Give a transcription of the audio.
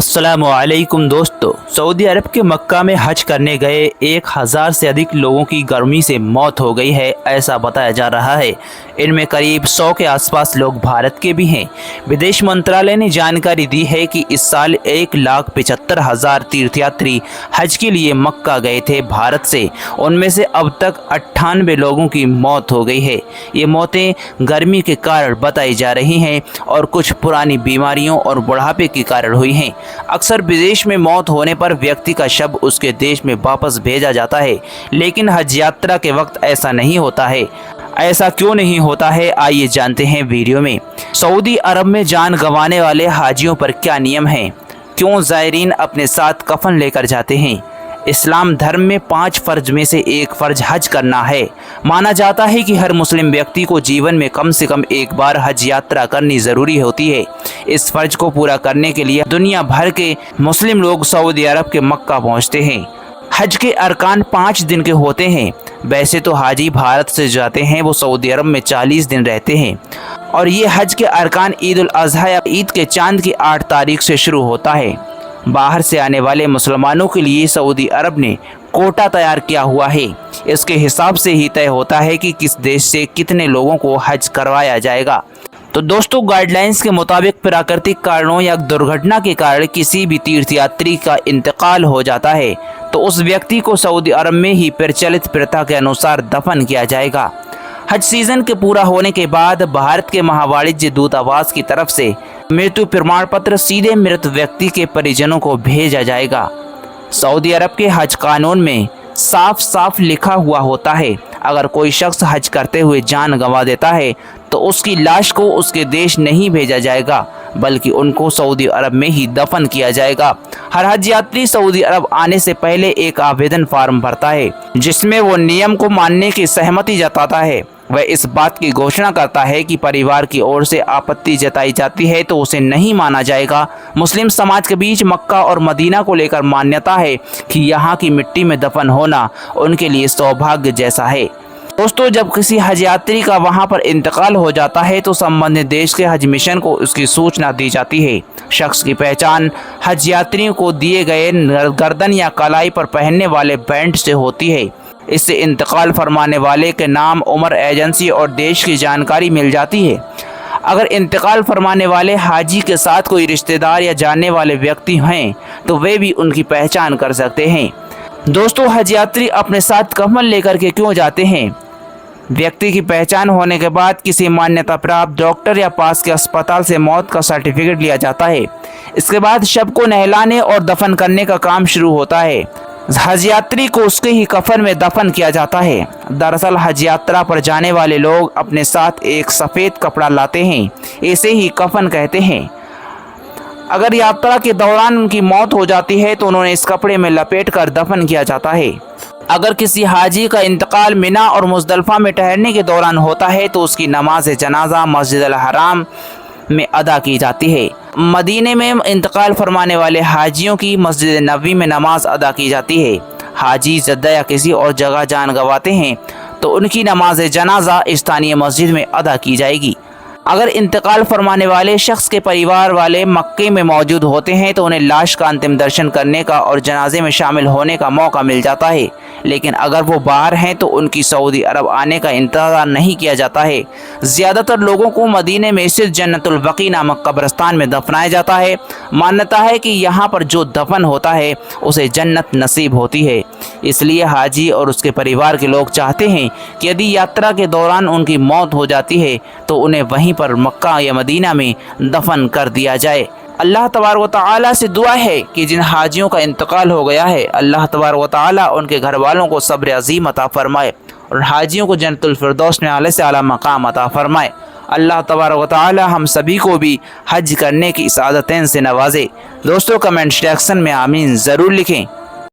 अस्सलामुअलैकुम दोस्तों, सऊदी अरब के मक्का में हज करने गए 1000 से अधिक लोगों की गर्मी से मौत हो गई है, ऐसा बताया जा रहा है। इनमें करीब 100 के आसपास लोग भारत के भी हैं। विदेश मंत्रालय ने जानकारी दी है कि इस साल 1,75,000 तीर्थयात्री हज के लिए मक्का गए थे भारत से। उनमें से अब तक 98 लोगों की मौत हो गई है। ये मौतें गर्मी के कारण बताई जा रही हैं और कुछ पुरानी बीमारियों और बुढ़ापे के कारण हुई हैं। अक्सर विदेश में मौत होने पर व्यक्ति का शव उसके देश में वापस भेजा जाता है, लेकिन हज यात्रा के वक्त ऐसा नहीं होता है। ऐसा क्यों नहीं होता है, आइए जानते हैं वीडियो में। सऊदी अरब में जान गंवाने वाले हाजियों पर क्या नियम हैं? क्यों ज़ायरीन अपने साथ कफन लेकर जाते हैं? इस्लाम धर्म में 5 फ़र्ज में से एक फ़र्ज हज करना है। माना जाता है कि हर मुस्लिम व्यक्ति को जीवन में कम से कम एक बार हज यात्रा करनी ज़रूरी होती है। इस फ़र्ज को पूरा करने के लिए दुनिया भर के मुस्लिम लोग सऊदी अरब के मक्का पहुंचते हैं। हज के अरकान 5 दिन के होते हैं। वैसे तो हाजी भारत से जाते हैं, वो सऊदी अरब में 40 दिन रहते हैं और ये हज के अरकान ईद उल अज़हा या ईद के चांद की 8 तारीख से शुरू होता है। बाहर से आने वाले मुसलमानों के लिए सऊदी अरब ने कोटा तैयार किया हुआ है। इसके हिसाब से ही तय होता है कि किस देश से कितने लोगों को हज करवाया जाएगा। तो दोस्तों, गाइडलाइंस के मुताबिक प्राकृतिक कारणों या दुर्घटना के कारण किसी भी तीर्थयात्री का इंतकाल हो जाता है तो उस व्यक्ति को सऊदी अरब में ही प्रचलित प्रथा के अनुसार दफन किया जाएगा। हज सीजन के पूरा होने के बाद भारत के महावाणिज्य दूतावास की तरफ से मृत्यु प्रमाण पत्र सीधे मृत व्यक्ति के परिजनों को भेजा जाएगा। सऊदी अरब के हज कानून में साफ साफ लिखा हुआ होता है, अगर कोई शख्स हज करते हुए जान गंवा देता है तो उसकी लाश को उसके देश नहीं भेजा जाएगा, बल्कि उनको सऊदी अरब में ही दफन किया जाएगा। हर हज यात्री सऊदी अरब आने से पहले एक आवेदन फॉर्म भरता है, जिसमें वो नियम को मानने की सहमति जताता है। वह इस बात की घोषणा करता है कि परिवार की ओर से आपत्ति जताई जाती है तो उसे नहीं माना जाएगा। मुस्लिम समाज के बीच मक्का और मदीना को लेकर मान्यता है कि यहाँ की मिट्टी में दफन होना उनके लिए सौभाग्य जैसा है। दोस्तों, जब किसी हज यात्री का वहां पर इंतकाल हो जाता है तो संबंधित देश के हज मिशन को उसकी सूचना दी जाती है। शख्स की पहचान हज यात्रियों को दिए गए गर्दन या कलाई पर पहनने वाले बैंड से होती है। इससे इंतकाल फरमाने वाले के नाम, उम्र, एजेंसी और देश की जानकारी मिल जाती है। अगर इंतकाल फरमाने वाले हाजी के साथ कोई रिश्तेदार या जानने वाले व्यक्ति हैं तो वे भी उनकी पहचान कर सकते हैं। दोस्तों, हज यात्री अपने साथ कफन लेकर के क्यों जाते हैं? व्यक्ति की पहचान होने के बाद किसी मान्यता प्राप्त डॉक्टर या पास के अस्पताल से मौत का सर्टिफिकेट लिया जाता है। इसके बाद शव को नहलाने और दफन करने का काम शुरू होता है। हज यात्री को उसके ही कफन में दफन किया जाता है। दरअसल हज यात्रा पर जाने वाले लोग अपने साथ एक सफ़ेद कपड़ा लाते हैं, इसे ही कफन कहते हैं। अगर यात्रा के दौरान उनकी मौत हो जाती है तो उन्होंने इस कपड़े में लपेट कर दफन किया जाता है। अगर किसी हाजी का इंतकाल मिना और मुज़दलिफ़ा में ठहरने के दौरान होता है तो उसकी नमाज जनाजा मस्जिद अल हराम में अदा की जाती है। मदीने में इंतकाल फरमाने वाले हाजियों की मस्जिद नबवी में नमाज अदा की जाती है। हाजी जद्दा या किसी और जगह जान गंवाते हैं तो उनकी नमाज जनाजा स्थानीय मस्जिद में अदा की जाएगी। अगर इंतकाल फरमाने वाले शख्स के परिवार वाले मक्के में मौजूद होते हैं तो उन्हें लाश का अंतिम दर्शन करने का और जनाजे में शामिल होने का मौका मिल जाता है। लेकिन अगर वो बाहर हैं तो उनकी सऊदी अरब आने का इंतज़ार नहीं किया जाता है। ज़्यादातर लोगों को मदीने में स्थित जन्नतुल बकी नामक कब्रिस्तान में दफनाया जाता है। मान्यता है कि यहाँ पर जो दफन होता है उसे जन्नत नसीब होती है। इसलिए हाजी और उसके परिवार के लोग चाहते हैं कि यदि यात्रा के दौरान उनकी मौत हो जाती है तो उन्हें वहीं पर मक्का या मदीना में दफन कर दिया जाए। अल्लाह तबारक व तआला से दुआ है कि जिन हाजियों का इंतकाल हो गया है, अल्लाह तबारक व तआला उनके घर वालों को सब्र अज़ीम अता फरमाए और हाजियों को जन्नतुल फिरदौस में आला से आला मकाम अता फरमाए। अल्लाह तबारक व तआला हम सभी को भी हज करने की सआदतें से नवाजे। दोस्तों, कमेंट सेक्शन में आमीन ज़रूर लिखें।